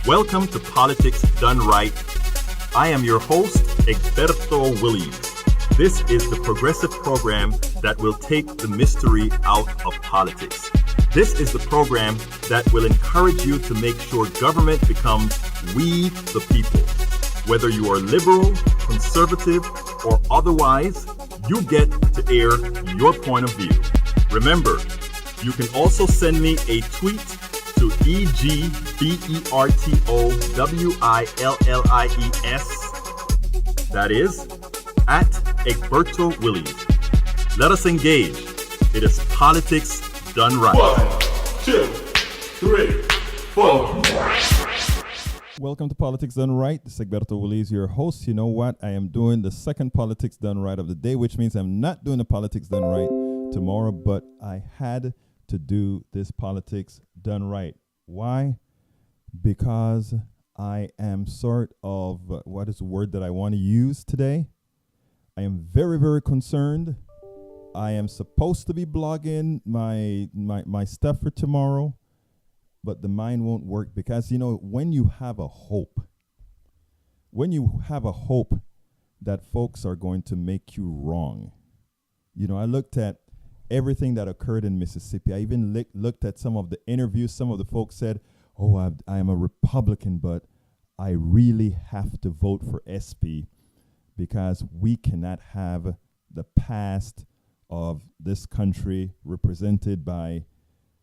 Welcome to Politics Done Right. I am your host, Egberto Willies. This is the progressive program that will take the mystery out of politics. This is the program that will encourage you to make sure government becomes we the people. Whether you are liberal, conservative, or otherwise, you get to air your point of view. Remember, you can also send me a tweet to EGBERTOWILLIES. That is, at Egberto Willies. Let us engage. It is politics done right. 1, 2, 3, 4. Welcome to Politics Done Right. This is Egberto Willies, your host. You know what? I am doing the second Politics Done Right of the day, which means I'm not doing the Politics Done Right tomorrow, but I had to do this Politics Done Right. Why? Because I am sort of, what is the word that I want to use today? I am very, very concerned. I am supposed to be blogging my stuff for tomorrow, but the mind won't work because, when you have a hope that folks are going to make you wrong. I looked at everything that occurred in Mississippi. I even looked at some of the interviews. Some of the folks said, I am a Republican, but I really have to vote for SP because we cannot have the past of this country represented by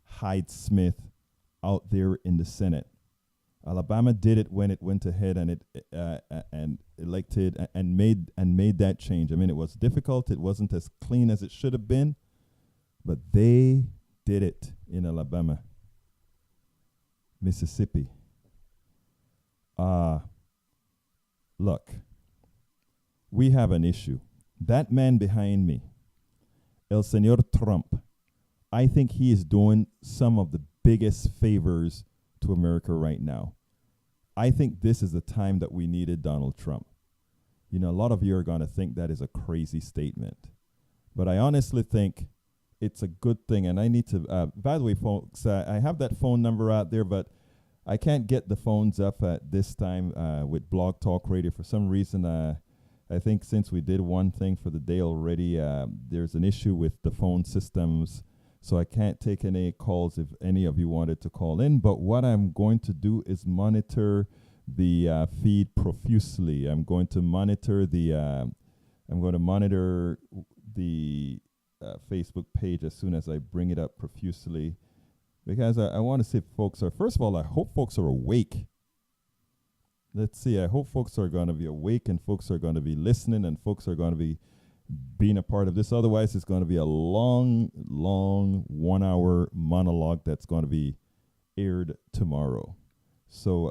Hyde-Smith out there in the Senate. Alabama did it when it went ahead and it and elected and made that change. I mean, it was difficult. It wasn't as clean as it should have been, but they did it in Alabama. Mississippi. Look, we have an issue. That man behind me, El Señor Trump, I think he is doing some of the biggest favors to America right now. I think this is the time that we needed Donald Trump. A lot of you are going to think that is a crazy statement, but I honestly think it's a good thing. And I need to, by the way, folks, I have that phone number out there, but I can't get the phones up at this time with Blog Talk Radio. For some reason, I think since we did one thing for the day already, there's an issue with the phone systems. So I can't take any calls if any of you wanted to call in. But what I'm going to do is monitor the feed profusely. I'm going to monitor the Facebook page as soon as I bring it up profusely, because I want to see if folks are, first of all, I hope folks are awake. Let's see, I hope folks are going to be awake and folks are going to be listening and folks are going to be being a part of this. Otherwise, it's going to be a long 1 hour monologue that's going to be aired tomorrow. So,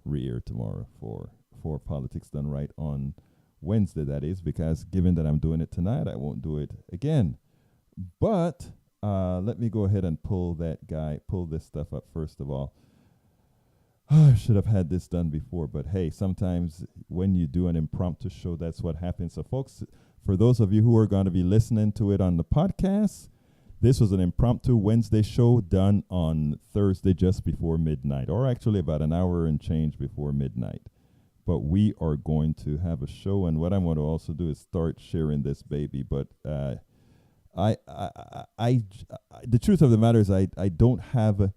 re-aired tomorrow for Politics Done Right on Wednesday, that is, because given that I'm doing it tonight, I won't do it again. But let me go ahead and pull this stuff up first of all. I should have had this done before, but hey, sometimes when you do an impromptu show, that's what happens. So folks, for those of you who are going to be listening to it on the podcast, this was an impromptu Wednesday show done on Thursday just before midnight, or actually about an hour and change before midnight. But we are going to have a show, and what I'm going to also do is start sharing this baby. But the truth of the matter is, I don't have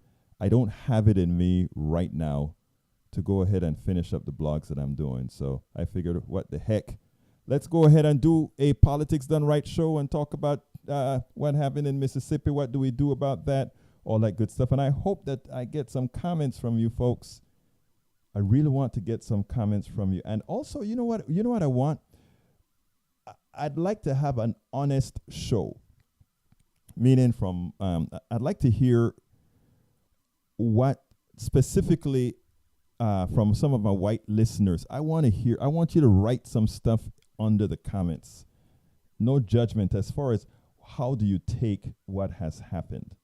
it in me right now to go ahead and finish up the blogs that I'm doing. So I figured, what the heck? Let's go ahead and do a Politics Done Right show and talk about what happened in Mississippi. What do we do about that? All that good stuff. And I hope that I get some comments from you folks. I really want to get some comments from you. And also, you know what I want? I'd like to have an honest show. Meaning I'd like to hear what specifically from some of my white listeners. I want you to write some stuff under the comments. No judgment as far as how do you take what has happened.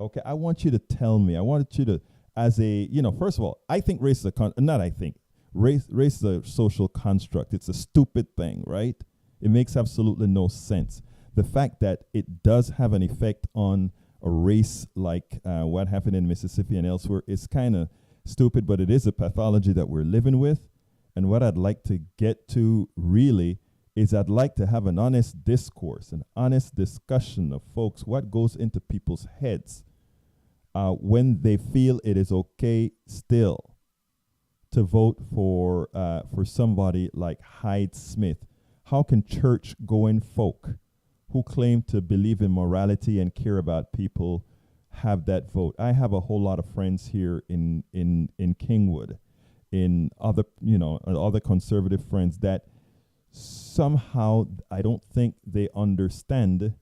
Okay, I want you to tell me. I want you to, as a, first of all, I think race is race is a social construct. It's a stupid thing, right? It makes absolutely no sense. The fact that it does have an effect on a race like what happened in Mississippi and elsewhere is kind of stupid, but it is a pathology that we're living with. And what I'd like to get to really is I'd like to have an honest discourse, an honest discussion of folks, what goes into people's heads when they feel it is okay still to vote for somebody like Hyde-Smith. How can church-going folk who claim to believe in morality and care about people have that vote? I have a whole lot of friends here in Kingwood, in other conservative friends that somehow I don't think they understand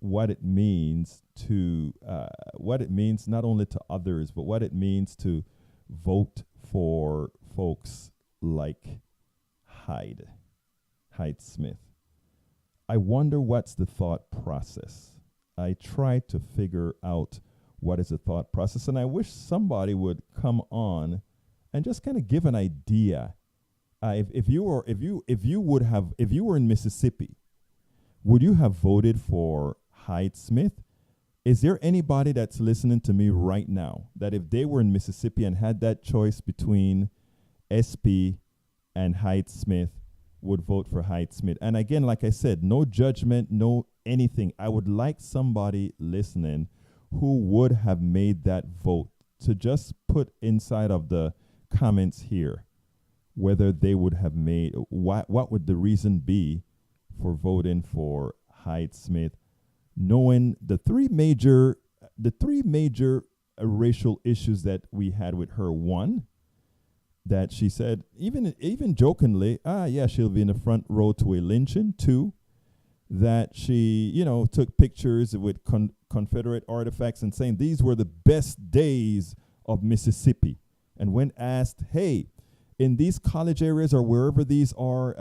what it means to what it means not only to others, but what it means to vote for folks like Hyde-Smith. I wonder what's the thought process. I try to figure out what is the thought process, and I wish somebody would come on and just kind of give an idea. If you were in Mississippi, would you have voted for Hyde-Smith? Is there anybody that's listening to me right now that if they were in Mississippi and had that choice between SP and Hyde-Smith, would vote for Hyde-Smith? And again, like I said, no judgment, no anything. I would like somebody listening who would have made that vote to just put inside of the comments here whether they would have made, what would the reason be for voting for Hyde-Smith, knowing the three major racial issues that we had with her. One, that she said, even jokingly, yeah, she'll be in the front row to a lynching. Two, that she, took pictures with Confederate artifacts and saying these were the best days of Mississippi. And when asked, hey, in these college areas or wherever these are,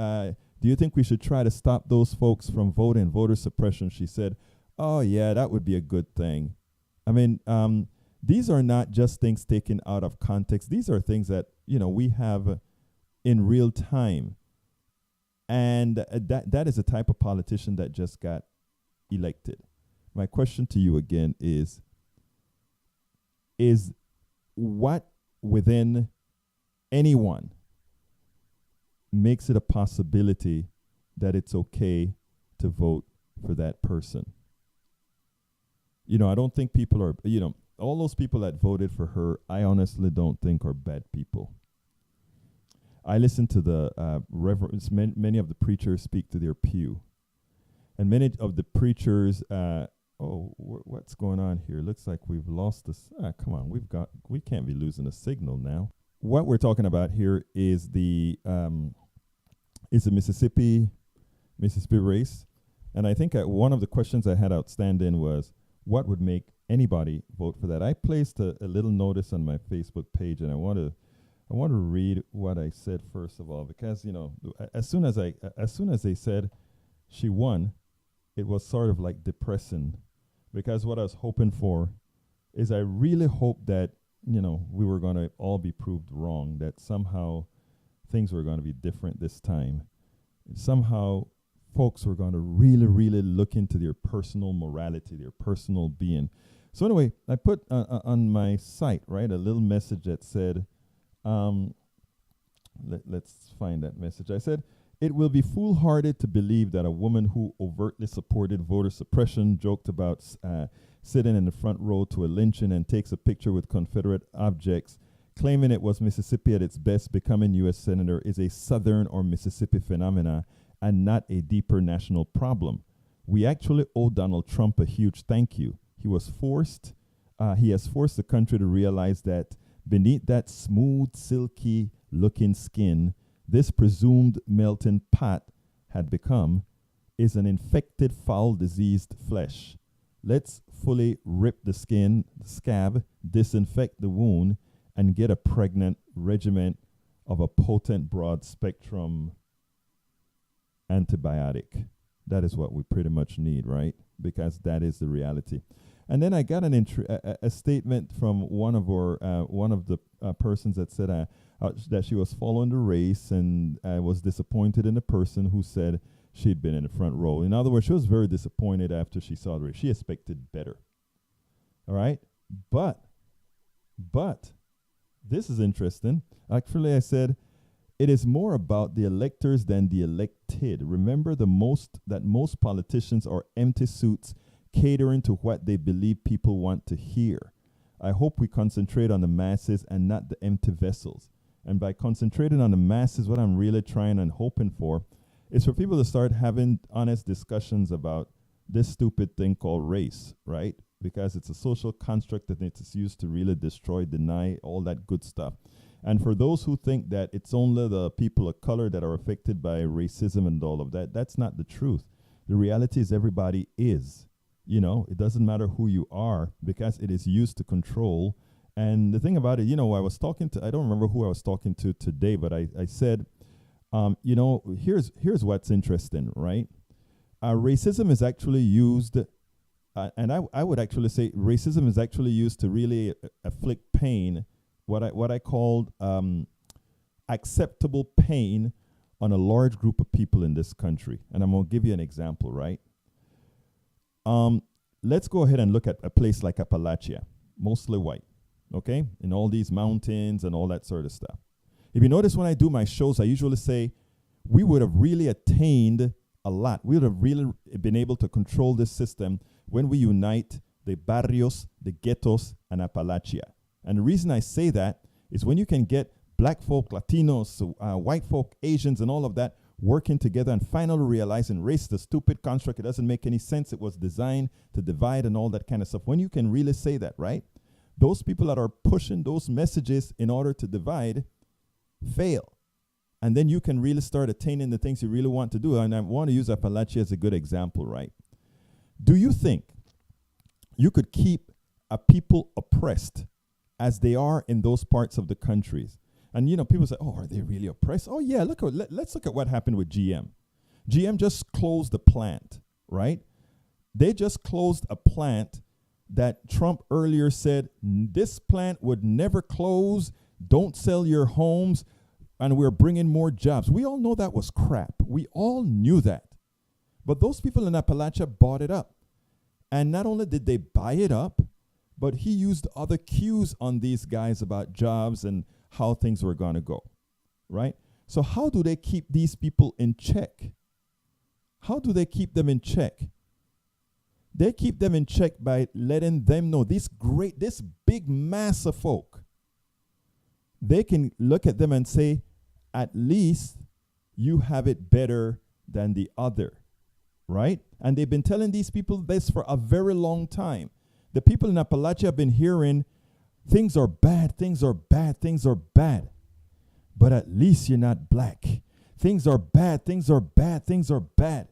do you think we should try to stop those folks from voting, voter suppression? She said, oh, yeah, that would be a good thing. I mean, these are not just things taken out of context. These are things that, we have in real time. And that is a type of politician that just got elected. My question to you again is what within anyone makes it a possibility that it's okay to vote for that person? I don't think people are, all those people that voted for her, I honestly don't think are bad people. I listen to the reverends, many of the preachers speak to their pew. And many of the preachers, what's going on here? Looks like we've lost this. Come on, we can't be losing a signal now. What we're talking about here is the Mississippi race. And I think one of the questions I had outstanding was, what would make anybody vote for that? I placed a little notice on my Facebook page, and I want to read what I said first of all, because as soon as they said she won, it was sort of like depressing, because what I was hoping for is I really hoped that we were going to all be proved wrong, that somehow things were going to be different this time. Somehow folks were going to really, really look into their personal morality, their personal being. So anyway, I put on my site, right, a little message that said, let's find that message. I said, it will be foolhardy to believe that a woman who overtly supported voter suppression, joked about sitting in the front row to a lynching, and takes a picture with Confederate objects, claiming it was Mississippi at its best becoming U.S. Senator, is a Southern or Mississippi phenomena and not a deeper national problem. We actually owe Donald Trump a huge thank you. He has forced the country to realize that beneath that smooth, silky looking skin, this presumed melting pot had become is an infected, foul, diseased flesh. Let's fully rip the skin, the scab, disinfect the wound, and get a pregnant regimen of a potent broad-spectrum antibiotic. That is what we pretty much need, right? Because that is the reality. And then I got a statement from one of the persons that said that she was following the race and was disappointed in the person who said she'd been in the front row. In other words, she was very disappointed after she saw the race. She expected better. All right? But This is interesting. Actually, I said it is more about the electors than the elected. Remember that most politicians are empty suits catering to what they believe people want to hear. I hope we concentrate on the masses and not the empty vessels. And by concentrating on the masses, what I'm really trying and hoping for is for people to start having honest discussions about this stupid thing called race, right? Because it's a social construct that it's used to really destroy, deny, all that good stuff. And for those who think that it's only the people of color that are affected by racism and all of that, that's not the truth. The reality is everybody is. You know, it doesn't matter who you are because it is used to control. And the thing about it, you know, I don't remember who I was talking to today, but I said, you know, here's what's interesting, right? Racism is actually used, and I would actually say racism is actually used to really afflict pain, what I called acceptable pain on a large group of people in this country. And I'm going to give you an example, right? Let's go ahead and look at a place like Appalachia, mostly white, okay? In all these mountains and all that sort of stuff. If you notice when I do my shows, I usually say we would have really attained a lot. We would have really been able to control this system when we unite the barrios, the ghettos, and Appalachia. And the reason I say that is when you can get black folk, Latinos, white folk, Asians, and all of that working together and finally realizing race is a stupid construct. It doesn't make any sense. It was designed to divide and all that kind of stuff. When you can really say that, right? Those people that are pushing those messages in order to divide fail. And then you can really start attaining the things you really want to do. And I want to use Appalachia as a good example, right? Do you think you could keep a people oppressed as they are in those parts of the countries? And, you know, people say, oh, are they really oppressed? Oh, yeah, let's look at what happened with GM. GM just closed the plant, right? They just closed a plant that Trump earlier said, this plant would never close. Don't sell your homes. And we're bringing more jobs. We all know that was crap. We all knew that. But those people in Appalachia bought it up. And not only did they buy it up, but he used other cues on these guys about jobs and how things were going to go, right? So how do they keep these people in check? How do they keep them in check? They keep them in check by letting them know this big mass of folk. They can look at them and say, at least you have it better than the other, right? And they've been telling these people this for a very long time. The people in Appalachia have been hearing, things are bad, things are bad, things are bad. But at least you're not black. Things are bad, things are bad, things are bad.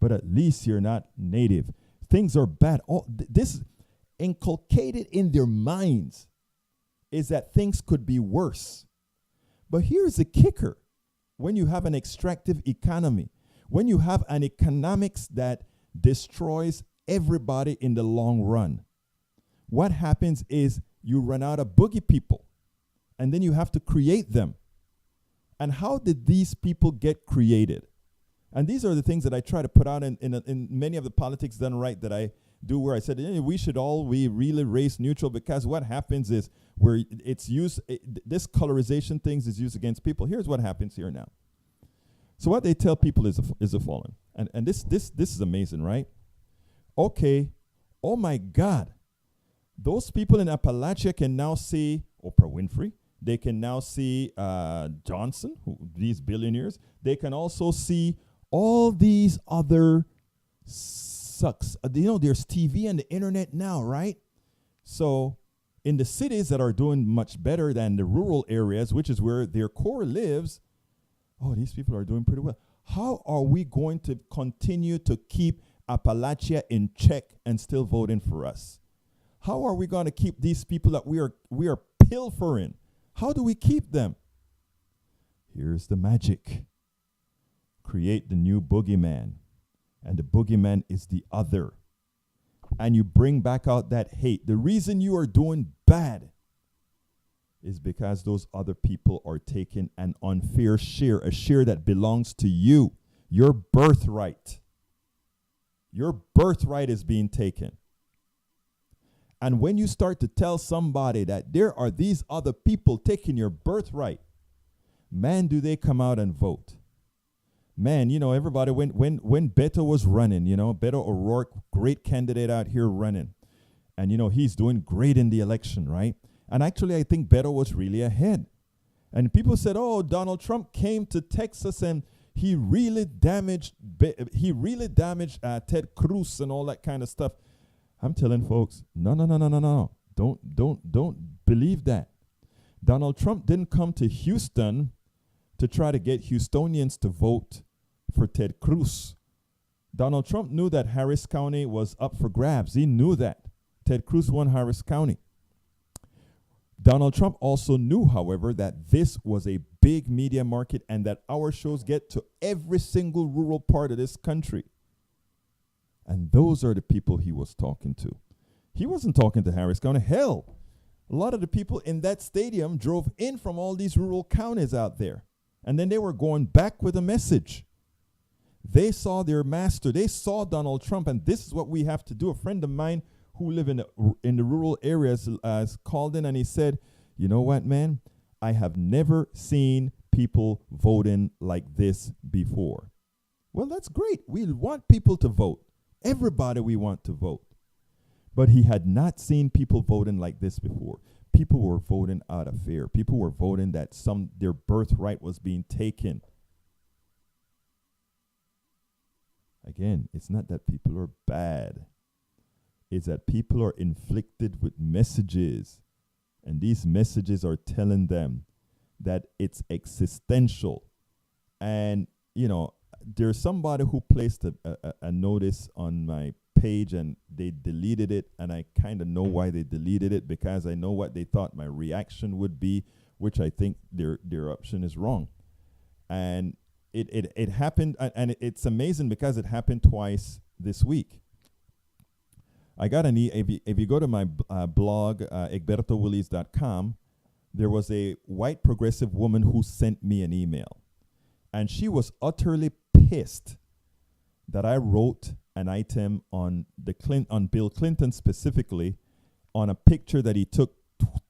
But at least you're not native. Things are bad. This inculcated in their minds is that things could be worse. But here's the kicker. When you have an extractive economy, when you have an economics that destroys everybody in the long run, what happens is you run out of boogie people, and then you have to create them. And how did these people get created? And these are the things that I try to put out in many of the Politics Done Right that I do, where I said, we should all be really race neutral, because what happens is where it's used, this colorization things is used against people. Here's what happens here now. So what they tell people is the following. And this is amazing, right? Okay, oh my God. Those people in Appalachia can now see Oprah Winfrey. They can now see Johnson, these billionaires. They can also see all these other sucks. There's TV and the internet now, right? So in the cities that are doing much better than the rural areas, which is where their core lives, these people are doing pretty well. How are we going to continue to keep Appalachia in check and still voting for us? How are we going to keep these people that we are pilfering? How do we keep them? Here's the magic. Create the new boogeyman. And the boogeyman is the other. And you bring back out that hate. The reason you are doing bad is because those other people are taking an unfair share, a share that belongs to you, your birthright. Your birthright is being taken. And when you start to tell somebody that there are these other people taking your birthright, man, do they come out and vote. Man, everybody, when Beto was running, Beto O'Rourke, great candidate out here running. And, he's doing great in the election, right? And actually, I think Beto was really ahead. And people said, oh, Donald Trump came to Texas and he really damaged Ted Cruz and all that kind of stuff. I'm telling folks, no. Don't believe that. Donald Trump didn't come to Houston to try to get Houstonians to vote for Ted Cruz. Donald Trump knew that Harris County was up for grabs. He knew that. Ted Cruz won Harris County. Donald Trump also knew, however, that this was a big media market and that our shows get to every single rural part of this country. And those are the people he was talking to. He wasn't talking to Harris County. Hell, a lot of the people in that stadium drove in from all these rural counties out there. And then they were going back with a message. They saw their master. They saw Donald Trump. And this is what we have to do. A friend of mine who live in the rural areas called in and he said, you know what, man? I have never seen people voting like this before. Well, that's great. We want people to vote. Everybody we want to vote. But he had not seen people voting like this before. People were voting out of fear. People were voting that their birthright was being taken. Again, it's not that people are bad. Is that people are inflicted with messages, and these messages are telling them that it's existential. And, there's somebody who placed a notice on my page and they deleted it, and I kind of know why they deleted it, because I know what they thought my reaction would be, which I think their option is wrong. And it happened, and it's amazing because it happened twice this week. I got if you go to my blog, egbertowillies.com, there was a white progressive woman who sent me an email. And she was utterly pissed that I wrote an item on Bill Clinton specifically, on a picture that he took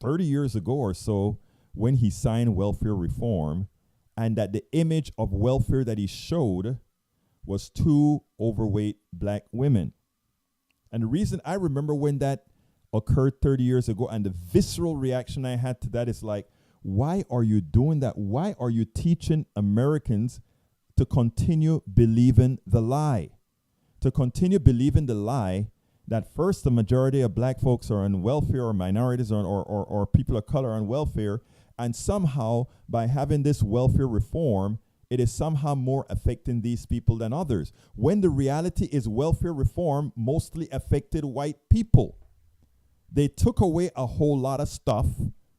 30 years ago or so when he signed welfare reform, and that the image of welfare that he showed was two overweight black women. And the reason I remember when that occurred 30 years ago, and the visceral reaction I had to that is like, why are you doing that? Why are you teaching Americans to continue believing the lie? To continue believing the lie that first the majority of black folks are on welfare, or minorities or people of color on welfare, and somehow by having this welfare reform, it is somehow more affecting these people than others, when the reality is welfare reform mostly affected white people. They took away a whole lot of stuff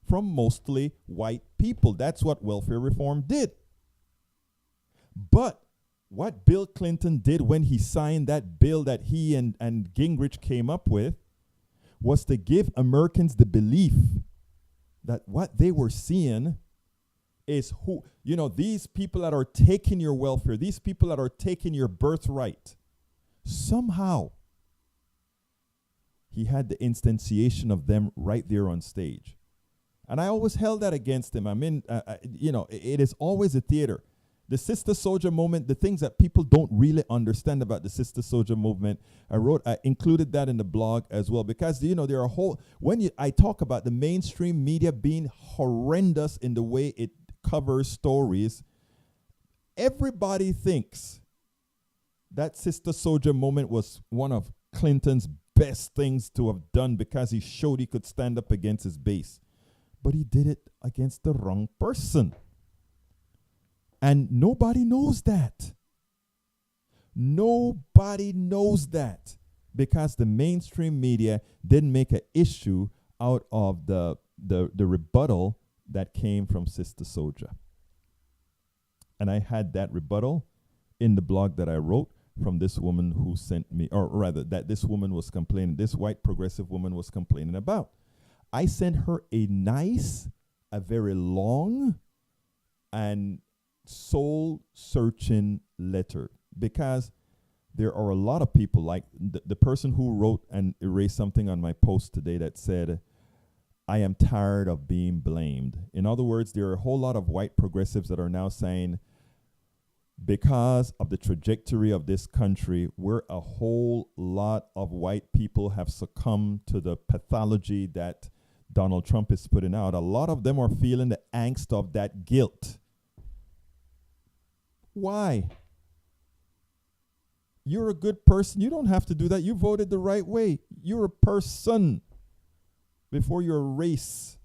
from mostly white people. That's what welfare reform did. But what Bill Clinton did when he signed that bill that he and Gingrich came up with was to give Americans the belief that what they were seeing is these people that are taking your welfare, these people that are taking your birthright, somehow he had the instantiation of them right there on stage. And I always held that against him. I mean, it is always a theater. The Sister Soldier movement, the things that people don't really understand about the Sister Soldier movement, I included that in the blog as well, because, there are I talk about the mainstream media being horrendous in the way it covers stories, everybody thinks that Sister Soldier moment was one of Clinton's best things to have done because he showed he could stand up against his base. But he did it against the wrong person. And nobody knows that. Nobody knows that, because the mainstream media didn't make an issue out of the rebuttal that came from Sister Soldier. And I had that rebuttal in the blog that I wrote from this woman who sent me, or rather that this woman was complaining, this white progressive woman was complaining about. I sent her a very long and soul-searching letter, because there are a lot of people like the person who wrote and erased something on my post today that said, I am tired of being blamed. In other words, there are a whole lot of white progressives that are now saying, because of the trajectory of this country, where a whole lot of white people have succumbed to the pathology that Donald Trump is putting out, a lot of them are feeling the angst of that guilt. Why? You're a good person. You don't have to do that. You voted the right way. You're a person before you're a race.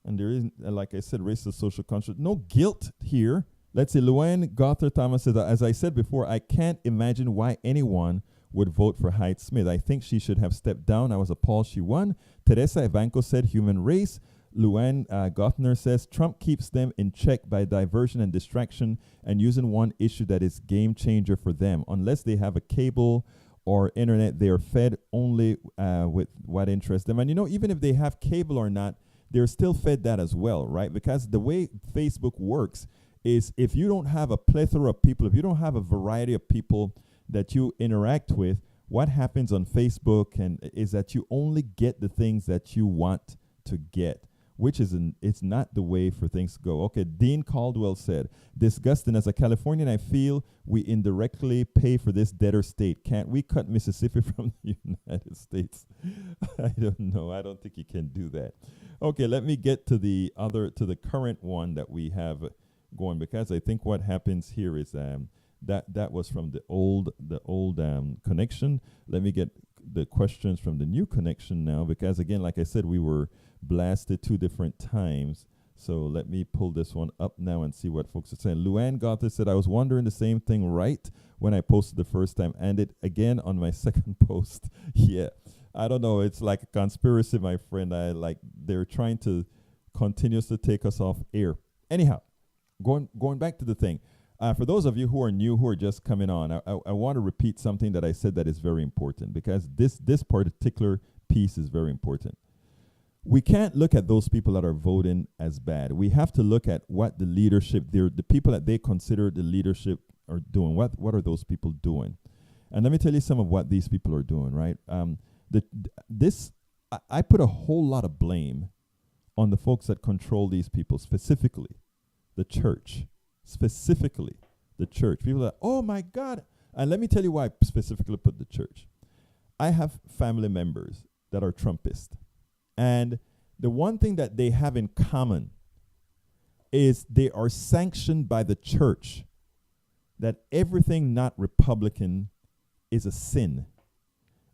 And there isn't, like I said, racist social construct. No guilt here. Let's see. Luann Gothard Thomas says, as I said before, I can't imagine why anyone would vote for Hyde-Smith. I think she should have stepped down. I was appalled she won. Teresa Evanco said, human race. Luann Gothner says, Trump keeps them in check by diversion and distraction and using one issue that is game changer for them. Unless they have a cable or internet, they are fed only with what interests them. And even if they have cable or not, they're still fed that as well, right? Because the way Facebook works is if you don't have a plethora of people, if you don't have a variety of people that you interact with, what happens on Facebook is that you only get the things that you want to get, which it's not the way for things to go. Okay, Dean Caldwell said, disgusting. As a Californian, I feel we indirectly pay for this debtor state. Can't we cut Mississippi from the United States? I don't know. I don't think you can do that. Okay, let me get to the current one that we have going, because I think what happens here is that was from the old connection. Let me get the questions from the new connection now, because again, like I said, we were blasted 2 different times. So let me pull this one up now and see what folks are saying. Luann Gothard said, I was wondering the same thing right when I posted the first time, and it again on my second post. Yeah, I don't know. It's like a conspiracy, my friend. They're trying to continuously take us off air. Anyhow, going back to the thing. For those of you who are new, who are just coming on, I want to repeat something that I said that is very important, because this particular piece is very important. We can't look at those people that are voting as bad. We have to look at what the leadership, the people that they consider the leadership are doing. What are those people doing? And let me tell you some of what these people are doing, right? I put a whole lot of blame on the folks that control these people, specifically the church. Specifically the church. People are, oh my God. And let me tell you why I specifically put the church. I have family members that are Trumpists. And the one thing that they have in common is they are sanctioned by the church that everything not Republican is a sin.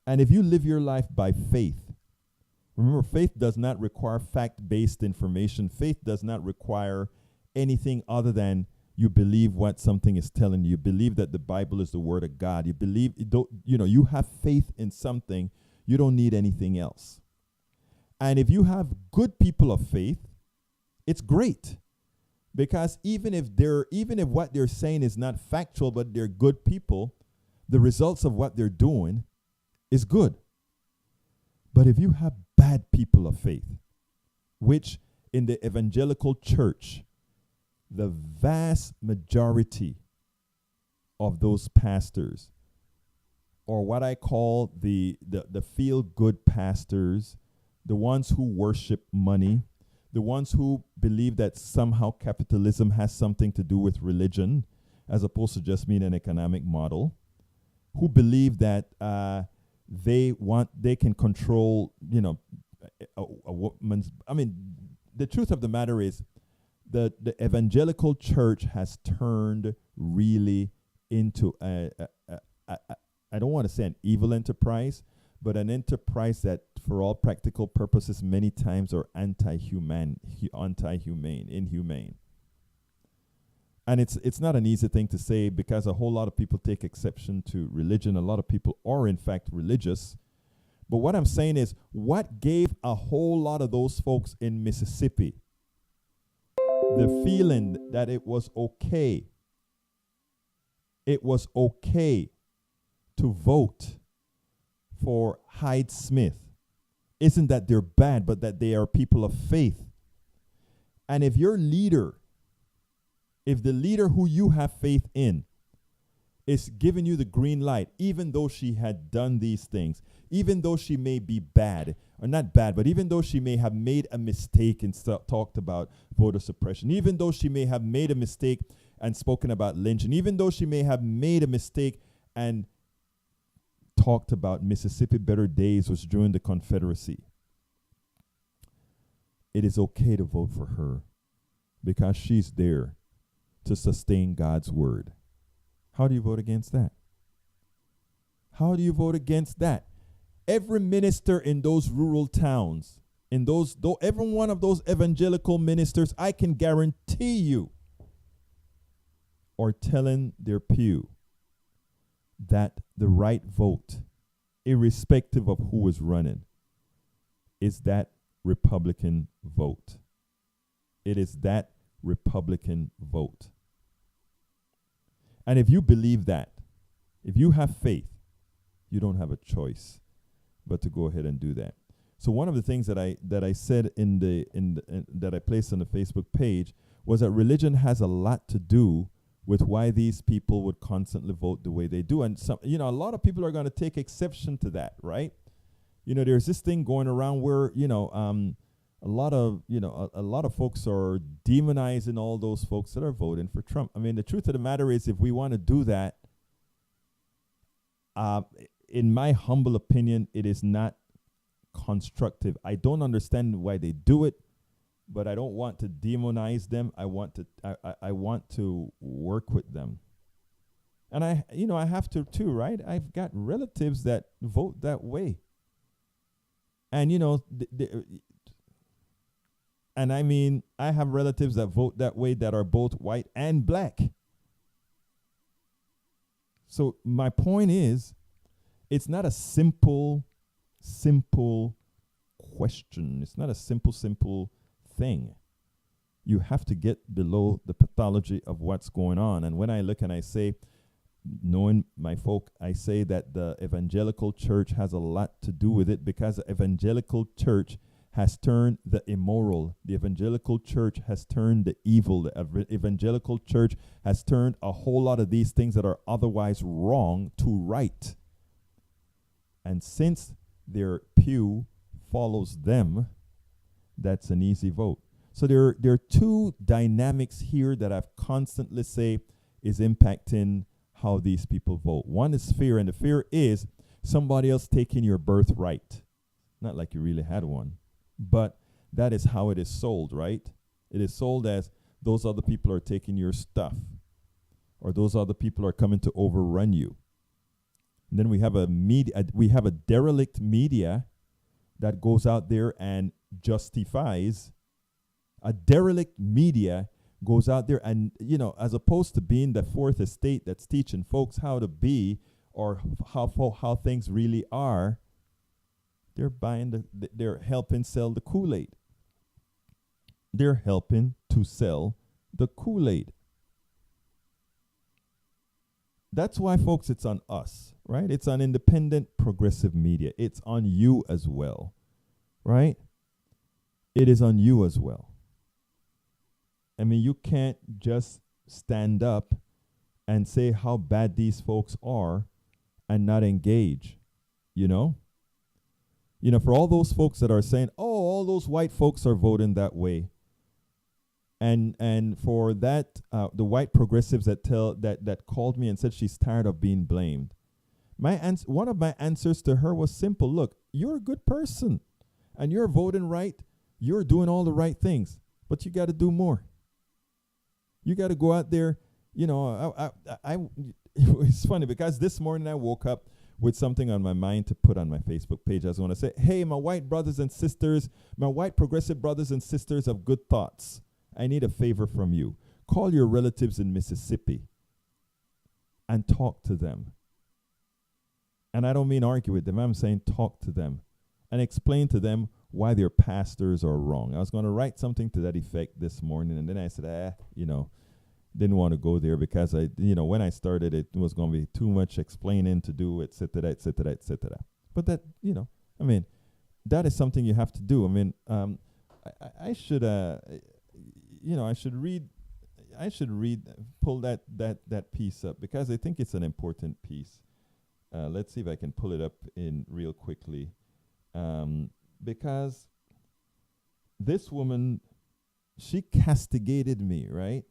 And if you live your life by faith, remember, faith does not require fact-based information. Faith does not require anything other than you believe what something is telling you. You believe that the Bible is the word of God. You believe, you have faith in something. You don't need anything else. And if you have good people of faith, it's great. Because even if what they're saying is not factual, but they're good people, the results of what they're doing is good. But if you have bad people of faith, which in the evangelical church, the vast majority of those pastors, or what I call the feel-good pastors, the ones who worship money, the ones who believe that somehow capitalism has something to do with religion, as opposed to just being an economic model, who believe that they can control, a woman's. I mean, the truth of the matter is, the evangelical church has turned really into I don't want to say an evil enterprise, but an enterprise that, for all practical purposes, many times are inhumane. And it's not an easy thing to say, because a whole lot of people take exception to religion. A lot of people are, in fact, religious. But what I'm saying is, what gave a whole lot of those folks in Mississippi the feeling that it was okay to vote for Hyde-Smith isn't that they're bad, but that they are people of faith. And if the leader who you have faith in is giving you the green light, even though she had done these things, even though she may be bad, or not bad, but even though she may have made a mistake and talked about voter suppression, even though she may have made a mistake and spoken about lynching, even though she may have made a mistake and talked about Mississippi Better Days was during the Confederacy. It is okay to vote for her because she's there to sustain God's word. How do you vote against that? How do you vote against that? Every minister in those rural towns, every one of those evangelical ministers, I can guarantee you, are telling their pew that the right vote, irrespective of who is running, is that Republican vote. It is that Republican vote. And if you believe that, if you have faith, you don't have a choice but to go ahead and do that. So one of the things that I said that I placed on the Facebook page was that religion has a lot to do with why these people would constantly vote the way they do. And some, a lot of people are going to take exception to that, right? There's this thing going around where, a lot of folks are demonizing all those folks that are voting for Trump. I mean, the truth of the matter is, if we want to do that, in my humble opinion, it is not constructive. I don't understand why they do it, but I don't want to demonize them. I want to work with them. And I have to too, right? I've got relatives that vote that way. And, and I mean, I have relatives that vote that way that are both white and black. So my point is, it's not a simple question. It's not a simple thing. You have to get below the pathology of what's going on. And when I look and I say, knowing my folk, I say that the evangelical church has a lot to do with it, because the evangelical church has turned the immoral. The evangelical church has turned the evil. The evangelical church has turned a whole lot of these things that are otherwise wrong to right. And since their pew follows them, that's an easy vote. So there are two dynamics here that I've constantly say is impacting how these people vote. One is fear, and the fear is somebody else taking your birthright. Not like you really had one, but that is how it is sold, right? It is sold as those other people are taking your stuff, or those other people are coming to overrun you. And then we have a derelict media that goes out there and justifies. A derelict media goes out there and, as opposed to being the fourth estate that's teaching folks how to be or how things really are, they're helping sell the Kool-Aid. They're helping to sell the Kool-Aid. That's why, folks, it's on us, right? It's on independent progressive media. It's on you as well, right? It is on you as well. I mean, you can't just stand up and say how bad these folks are and not engage, for all those folks that are saying, oh, all those white folks are voting that way. And for that, the white progressives that called me and said she's tired of being blamed. One of my answers to her was simple. Look, you're a good person and you're voting right. You're doing all the right things, but you got to do more. You got to go out there. It's funny because this morning I woke up with something on my mind to put on my Facebook page. I just want to say, hey, my white brothers and sisters, my white progressive brothers and sisters of good thoughts, I need a favor from you. Call your relatives in Mississippi and talk to them. And I don't mean argue with them. I'm saying talk to them and explain to them why their pastors are wrong. I was going to write something to that effect this morning, and then I said, didn't want to go there because when I started, it was going to be too much explaining to do, et cetera, et cetera, et cetera. But that, that is something you have to do. I mean, I should read. I should pull that piece up because I think it's an important piece. Let's see if I can pull it up in real quickly, because this woman, she castigated me, right?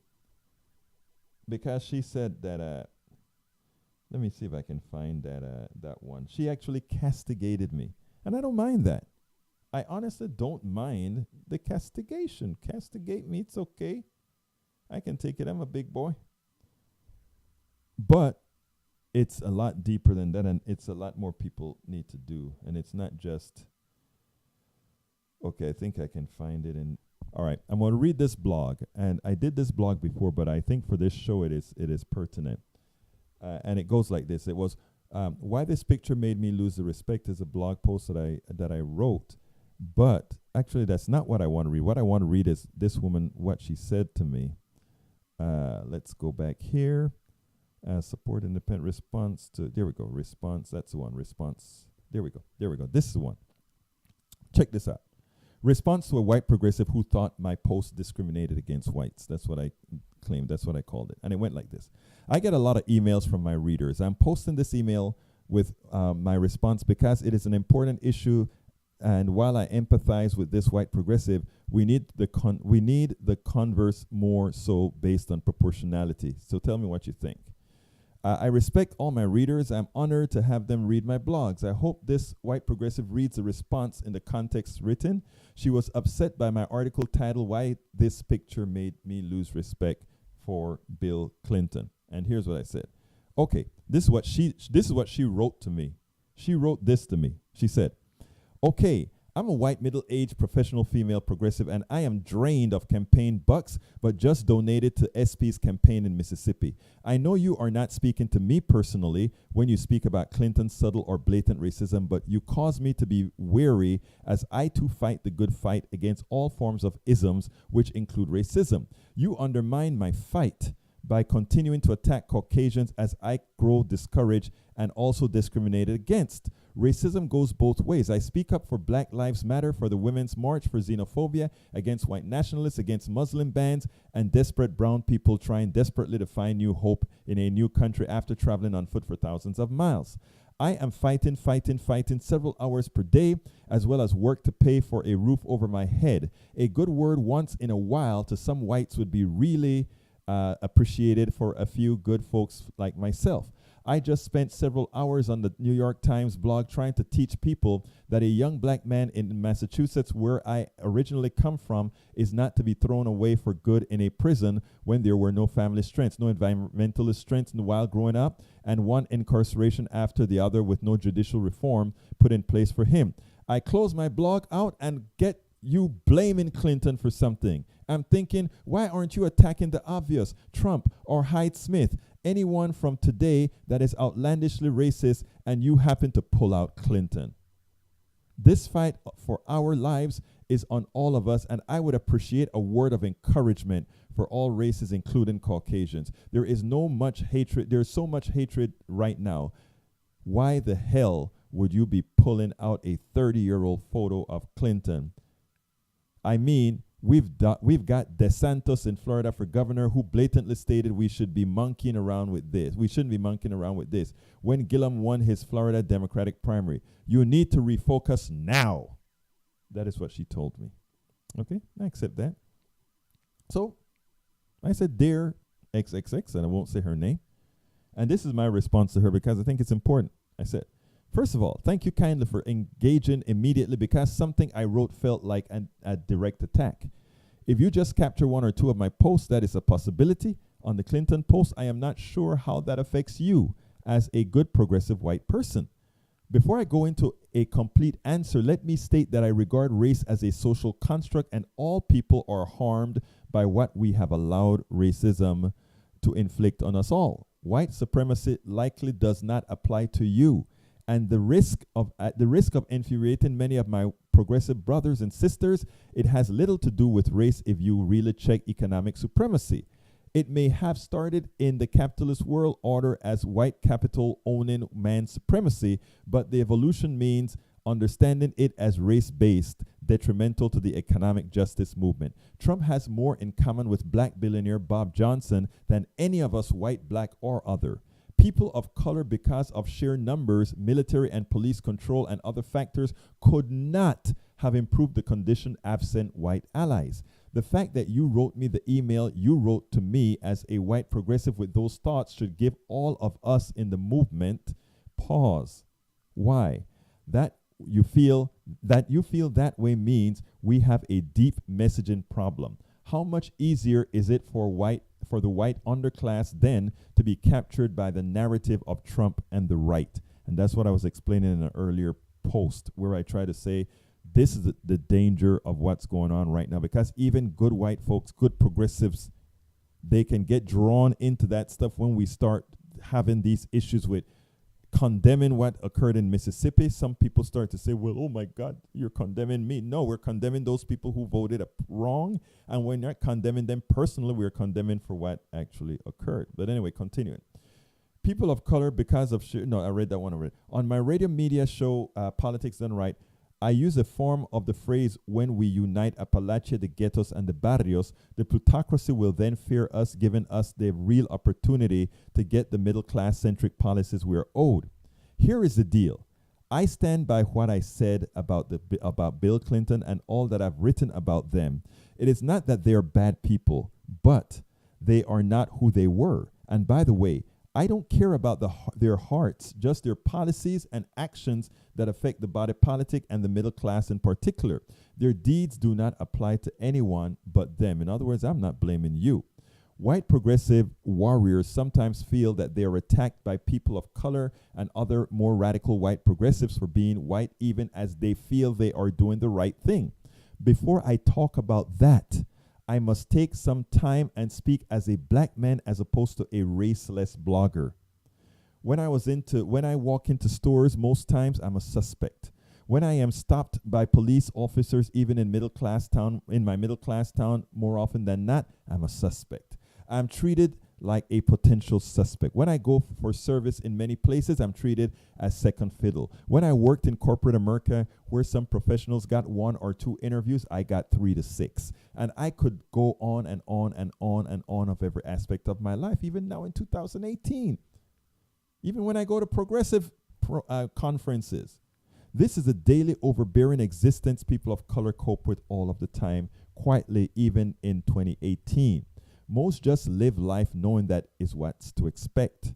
Because she said that. Let me see if I can find that one. She actually castigated me, and I don't mind that. I honestly don't mind the castigation. Castigate me, it's okay. I can take it. I'm a big boy. But it's a lot deeper than that, and it's a lot more people need to do. And it's not just, okay, I think I can find it. All right, I'm going to read this blog. And I did this blog before, but I think for this show it is pertinent. And it goes like this. It was, why this picture made me lose the respect is a blog post that I wrote. But actually, that's not what I want to read. What I want to read is this woman, what she said to me. Let's go back here. Support independent response to, there we go, response. That's the one, response. There we go. This is the one. Check this out. Response to a white progressive who thought my post discriminated against whites. That's what I claimed. That's what I called it. And it went like this. I get a lot of emails from my readers. I'm posting this email with my response because it is an important issue. And while I empathize with this white progressive, we need the converse more so based on proportionality. So tell me what you think. I respect all my readers. I'm honored to have them read my blogs. I hope this white progressive reads the response in the context written. She was upset by my article titled, Why This Picture Made Me Lose Respect for Bill Clinton. And here's what I said. Okay, this is what she wrote to me. She wrote this to me. She said, okay, I'm a white middle-aged professional female progressive and I am drained of campaign bucks, but just donated to SP's campaign in Mississippi. I know you are not speaking to me personally when you speak about Clinton's subtle or blatant racism, but you cause me to be wary as I too fight the good fight against all forms of isms, which include racism. You undermine my fight by continuing to attack Caucasians as I grow discouraged and also discriminated against. Racism goes both ways. I speak up for Black Lives Matter, for the Women's March, for xenophobia, against white nationalists, against Muslim bans, and desperate brown people trying desperately to find new hope in a new country after traveling on foot for thousands of miles. I am fighting several hours per day, as well as work to pay for a roof over my head. A good word once in a while to some whites would be really appreciated for a few good folks like myself. I just spent several hours on the New York Times blog trying to teach people that a young black man in Massachusetts, where I originally come from, is not to be thrown away for good in a prison when there were no family strengths, no environmentalist strengths while growing up, and one incarceration after the other with no judicial reform put in place for him. I close my blog out and get you blaming Clinton for something. I'm thinking, why aren't you attacking the obvious, Trump or Hyde-Smith, anyone from today that is outlandishly racist, and you happen to pull out Clinton? This fight for our lives is on all of us, and I would appreciate a word of encouragement for all races, including Caucasians. There's so much hatred right now. Why the hell would you be pulling out a 30-year-old photo of Clinton? I mean, we've got DeSantis in Florida for governor, who blatantly stated we should be monkeying around with this. We shouldn't be monkeying around with this. When Gillum won his Florida Democratic primary, you need to refocus now. That is what she told me. Okay, I accept that. So I said, dear XXX, and I won't say her name. And this is my response to her because I think it's important. I said, first of all, thank you kindly for engaging immediately because something I wrote felt like a direct attack. If you just capture one or two of my posts, that is a possibility. On the Clinton post, I am not sure how that affects you as a good progressive white person. Before I go into a complete answer, let me state that I regard race as a social construct and all people are harmed by what we have allowed racism to inflict on us all. White supremacy likely does not apply to you. And the risk of infuriating many of my progressive brothers and sisters, it has little to do with race if you really check economic supremacy. It may have started in the capitalist world order as white capital owning man supremacy, but the evolution means understanding it as race-based, detrimental to the economic justice movement. Trump has more in common with black billionaire Bob Johnson than any of us, white, black, or other. People of color, because of sheer numbers, military and police control, and other factors, could not have improved the condition absent white allies. The fact that you wrote me the email you wrote to me as a white progressive with those thoughts should give all of us in the movement pause. Why? That you feel that way means we have a deep messaging problem. How much easier is it for the white underclass then to be captured by the narrative of Trump and the right? And that's what I was explaining in an earlier post, where I try to say this is the danger of what's going on right now, because even good white folks, good progressives, they can get drawn into that stuff when we start having these issues with condemning what occurred in Mississippi. Some people start to say, well, oh my God, you're condemning me. No, we're condemning those people who voted wrong, and we're not condemning them personally. We're condemning for what actually occurred. But anyway, continuing. People of color, because of I read that one already. On my radio media show, Politics Done Right, I use a form of the phrase, when we unite Appalachia, the ghettos, and the barrios, the plutocracy will then fear us, giving us the real opportunity to get the middle-class-centric policies we are owed. Here is the deal. I stand by what I said about Bill Clinton and all that I've written about them. It is not that they are bad people, but they are not who they were. And by the way, I don't care about their hearts, just their policies and actions that affect the body politic and the middle class in particular. Their deeds do not apply to anyone but them. In other words, I'm not blaming you. White progressive warriors sometimes feel that they are attacked by people of color and other more radical white progressives for being white, even as they feel they are doing the right thing. Before I talk about that, I must take some time and speak as a black man as opposed to a raceless blogger. When I walk into stores, most times I'm a suspect. When I am stopped by police officers, even in my middle class town, more often than not, I'm a suspect. I'm treated like a potential suspect. When I go for service in many places, I'm treated as second fiddle. When I worked in corporate America, where some professionals got 1 or 2 interviews, I got 3 to 6. And I could go on and on and on and on of every aspect of my life, even now in 2018. Even when I go to progressive conferences. This is a daily overbearing existence people of color cope with all of the time, quietly, even in 2018. Most just live life knowing that is what's to expect.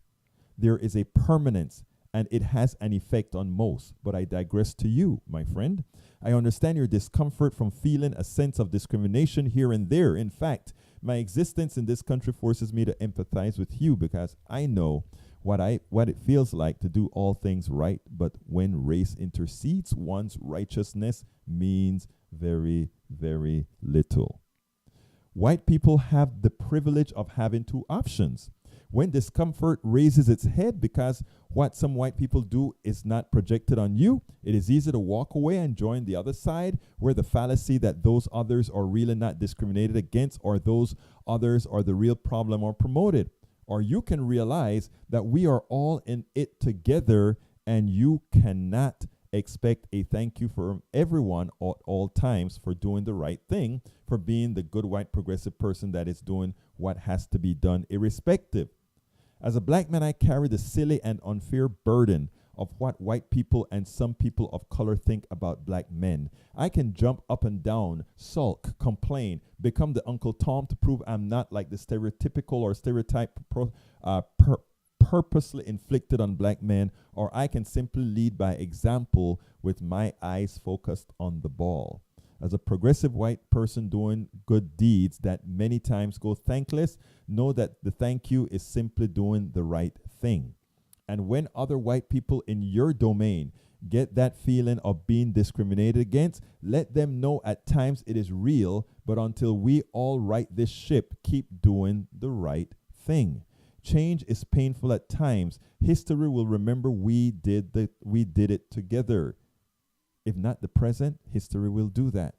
There is a permanence, and it has an effect on most. But I digress to you, my friend. I understand your discomfort from feeling a sense of discrimination here and there. In fact, my existence in this country forces me to empathize with you, because I know what it feels like to do all things right, but when race intercedes, one's righteousness means very, very little. White people have the privilege of having 2 options. When discomfort raises its head because what some white people do is not projected on you, it is easy to walk away and join the other side, where the fallacy that those others are really not discriminated against, or those others are the real problem, are promoted. Or you can realize that we are all in it together, and you cannot expect a thank you from everyone at all times for doing the right thing, for being the good white progressive person that is doing what has to be done irrespective. As a black man, I carry the silly and unfair burden of what white people and some people of color think about black men. I can jump up and down, sulk, complain, become the Uncle Tom to prove I'm not like the stereotypical or stereotype purposely inflicted on black men, or I can simply lead by example with my eyes focused on the ball. As a progressive white person doing good deeds that many times go thankless, know that the thank you is simply doing the right thing. And when other white people in your domain get that feeling of being discriminated against, let them know at times it is real, but until we all right this ship, keep doing the right thing. Change is painful at times. History will remember we did it together. If not the present, history will do that.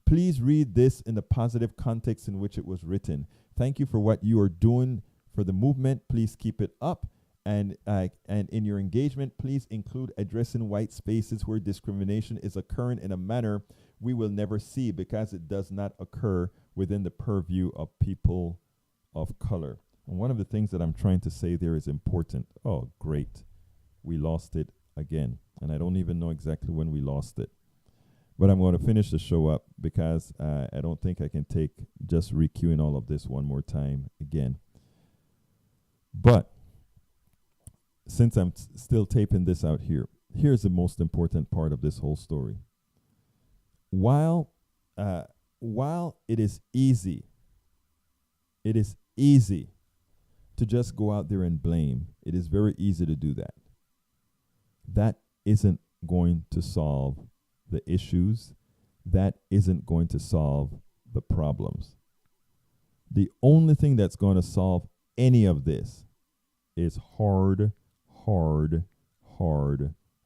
Please read this in the positive context in which it was written. Thank you for what you are doing for the movement. Please keep it up. And in your engagement, please include addressing white spaces where discrimination is occurring in a manner we will never see because it does not occur within the purview of people of color. And one of the things that I'm trying to say there is important. Oh, great. We lost it again. And I don't even know exactly when we lost it. But I'm going to finish the show up because I don't think I can take just recueing all of this one more time again. But since I'm still taping this out here, here's the most important part of this whole story. While it is easy to just go out there and blame. It is very easy to do that. That isn't going to solve the issues. That isn't going to solve the problems. The only thing that's going to solve any of this is hard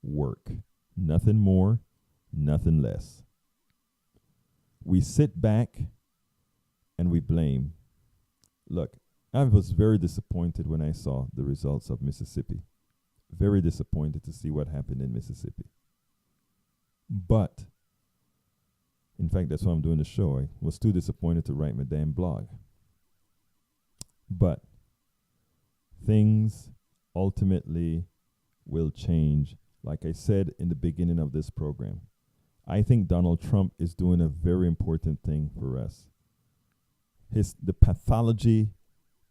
work. Nothing more, nothing less. We sit back and we blame. Look, I was very disappointed when I saw the results of Mississippi. Very disappointed to see what happened in Mississippi. But, in fact, that's why I'm doing the show. I was too disappointed to write my damn blog. But things ultimately will change. Like I said in the beginning of this program, I think Donald Trump is doing a very important thing for us. The pathology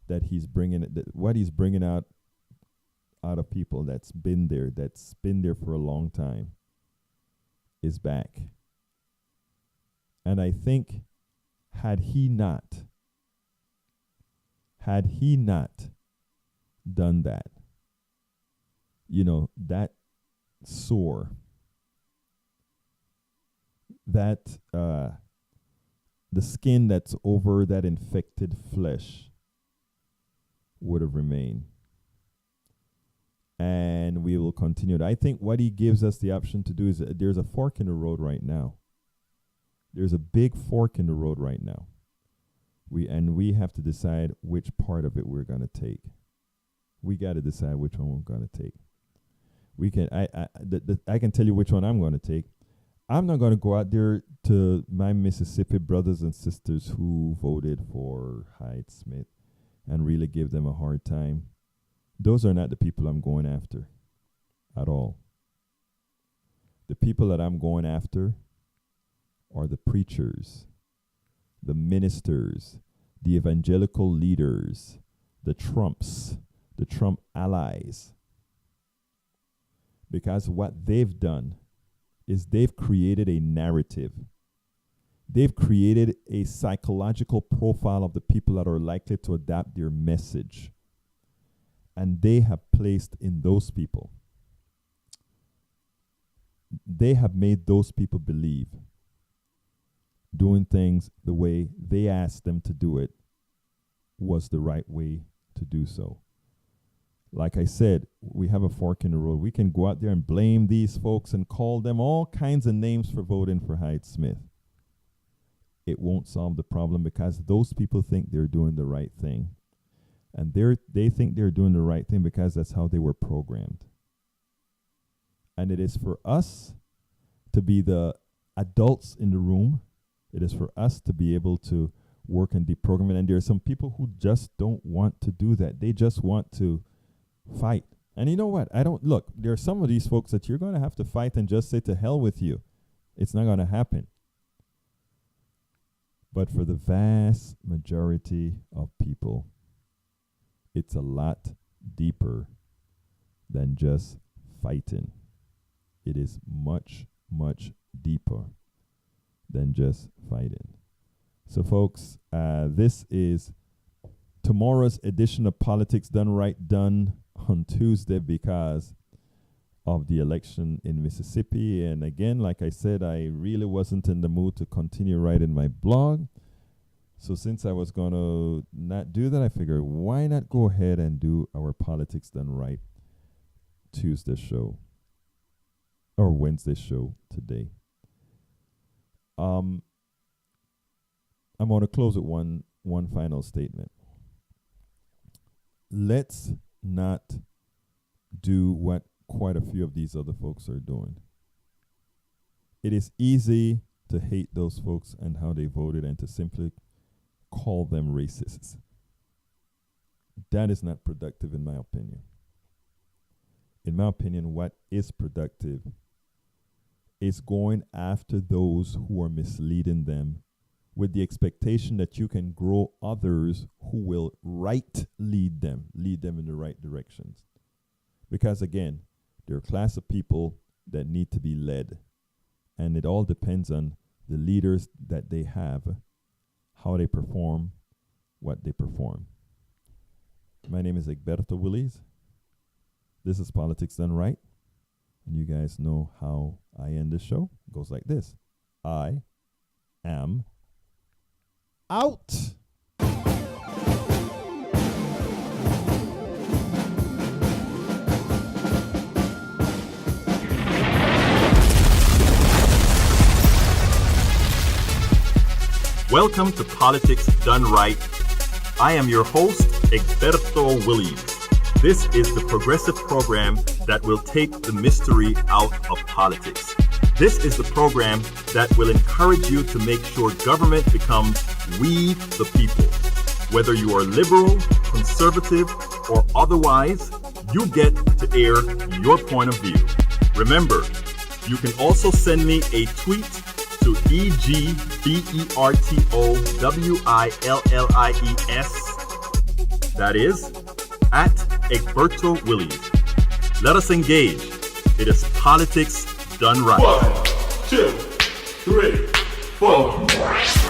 that he's bringing, what he's bringing out of people that's been there for a long time, is back. And I think had he not done that, that sore, that the skin that's over that infected flesh would have remained. And we will continue. I think what he gives us the option to do is there's a fork in the road right now. There's a big fork in the road right now. We have to decide which part of it we're going to take. We got to decide which one we're going to take. I can tell you which one I'm going to take. I'm not going to go out there to my Mississippi brothers and sisters who voted for Hyde-Smith and really give them a hard time. Those are not the people I'm going after at all. The people that I'm going after are the preachers, the ministers, the evangelical leaders, the Trumps, the Trump allies. Because what they've done is they've created a narrative. They've created a psychological profile of the people that are likely to adapt their message. And they have placed in those people, they have made those people believe doing things the way they asked them to do it was the right way to do so. Like I said, we have a fork in the road. We can go out there and blame these folks and call them all kinds of names for voting for Hyde-Smith. It won't solve the problem because those people think they're doing the right thing. And they think they're doing the right thing because that's how they were programmed. And it is for us to be the adults in the room. It is for us to be able to work and deprogram it. And there are some people who just don't want to do that. They just want to fight. And you know what? There are some of these folks that you're going to have to fight and just say to hell with you. It's not going to happen. But for the vast majority of people, it's a lot deeper than just fighting. It is much, much deeper than just fighting. So, folks, this is tomorrow's edition of Politics Done Right, done on Tuesday because of the election in Mississippi. And again, like I said, I really wasn't in the mood to continue writing my blog. So since I was going to not do that, I figured why not go ahead and do our Politics Done Right Tuesday show or Wednesday show today. I'm going to close with one final statement. Let's not do what quite a few of these other folks are doing. It is easy to hate those folks and how they voted and to simply call them racists. That is not productive in my opinion. In my opinion, what is productive is going after those who are misleading them with the expectation that you can grow others who will lead them in the right directions. Because again, there are a class of people that need to be led. And it all depends on the leaders that they have, how they perform, what they perform. My name is Egberto Willies. This is Politics Done Right. And you guys know how I end this show. It goes like this. I am out. Welcome to Politics Done Right. I am your host, Egberto Willies. This is the progressive program that will take the mystery out of politics. This is the program that will encourage you to make sure government becomes we the people. Whether you are liberal, conservative, or otherwise, you get to air your point of view. Remember, you can also send me a tweet to EGBERTOWILLIES. That is, at Egberto Willies. Let us engage. It is Politics Done Right. 1, 2, 3, 4.